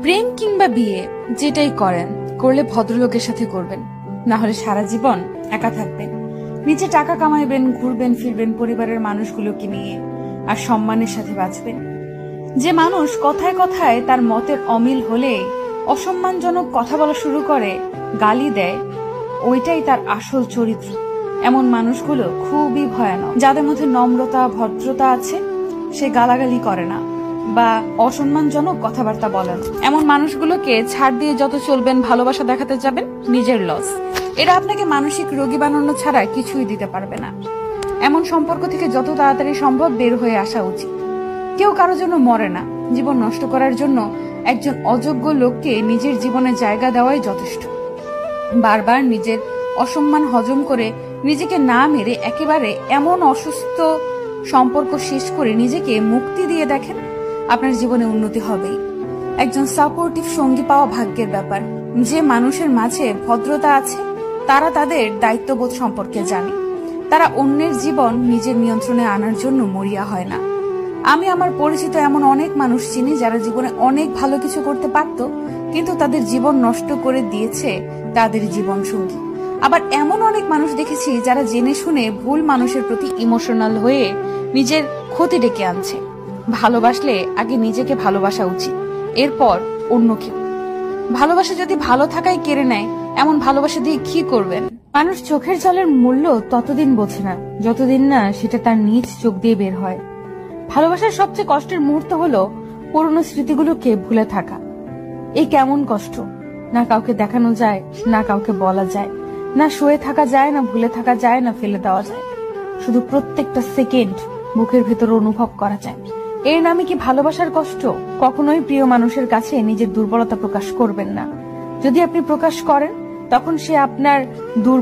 প্রেম কিংবা বিয়ে যেটাই করেন, করলে ভদ্রলোকের সাথে করবেন, না হলে সারা জীবন একা থাকবেন। নিজে টাকা কামাইবেন, ঘুরবেন ফিরবেন পরিবারের মানুষগুলোকে নিয়ে, আর সম্মানের সাথে বাঁচবেন। যে মানুষ কথায় কথায় তার মতের অমিল হলে অসম্মানজনক কথা বলা শুরু করে, গালি দেয়, ওইটাই তার আসল চরিত্র। এমন মানুষগুলো খুবই ভয়ানক। যাদের মধ্যে নম্রতা ভদ্রতা আছে, সে গালাগালি করে না বা অসম্মানজনক কথাবার্তা বলে না। এমন মানুষগুলোকে ছাড় দিয়ে যত চলবেন, ভালোবাসা দেখাতে যাবেন, নিজের লস। এরা আপনাকে মানসিক রোগী বানানো ছাড়া কিছুই দিতে পারবে না। এমন সম্পর্ক থেকে যত তাড়াতাড়ি সম্ভব বের হয়ে আসা উচিত। কেউ কারোর জন্য মরে না। জীবন নষ্ট করার জন্য একজন অযোগ্য লোককে নিজের জীবনে জায়গা দেওয়াই যথেষ্ট। বারবার নিজের অসম্মান হজম করে নিজেকে না মেরে একেবারে এমন অসুস্থ সম্পর্ক শেষ করে নিজেকে মুক্তি দিয়ে দেখেন, আপনার জীবনে উন্নতি হবেই। একজন সাপোর্টিভ সঙ্গী পাওয়া ভাগ্যের ব্যাপার। যে মানুষের মাঝে ভদ্রতা আছে, তারা তাদের দায়িত্ববোধ সম্পর্কে জানে। তারা অন্যের জীবন নিজের নিয়ন্ত্রণে আনার জন্য মরিয়া হয় না। আমি আমার পরিচিত এমন অনেক মানুষ চিনি যারা জীবনে অনেক ভালো কিছু করতে পারত, কিন্তু তাদের জীবন নষ্ট করে দিয়েছে তাদের জীবন সঙ্গী। আবার এমন অনেক মানুষ দেখেছি যারা জেনে শুনে ভুল মানুষের প্রতি ইমোশনাল হয়ে নিজের ক্ষতি ডেকে আনছে। ভালোবাসলে আগে নিজেকে ভালোবাসা উচিত, এরপর অন্য কেউ। ভালোবাসা যদি ভালো থাকাই কেড়ে নেয়, এমন ভালোবাসা দিয়ে কি করবেন? মানুষ চোখের জলের মূল্য ততদিন বোঝে না যতদিন না সেটা তার নিজ চোখ দিয়ে বের হয়। ভালোবাসার সবচেয়ে কষ্টের মুহূর্ত হলো পুরনো স্মৃতিগুলোকে ভুলে থাকা। এই কেমন কষ্ট! না কাউকে দেখানো যায়, না কাউকে বলা যায়, না শুয়ে থাকা যায়, না ভুলে থাকা যায়, না ফেলে দেওয়া যায়। শুধু প্রত্যেকটা সেকেন্ড বুকের ভেতর অনুভব করা যায়। এর নামে কি ভালোবাসার কষ্ট? কখনোই প্রিয় মানুষের কাছে নিজের দুর্বলতা প্রকাশ করবেন না। যদি আপনি প্রকাশ করেন, তখন সে আপনার দুর্বল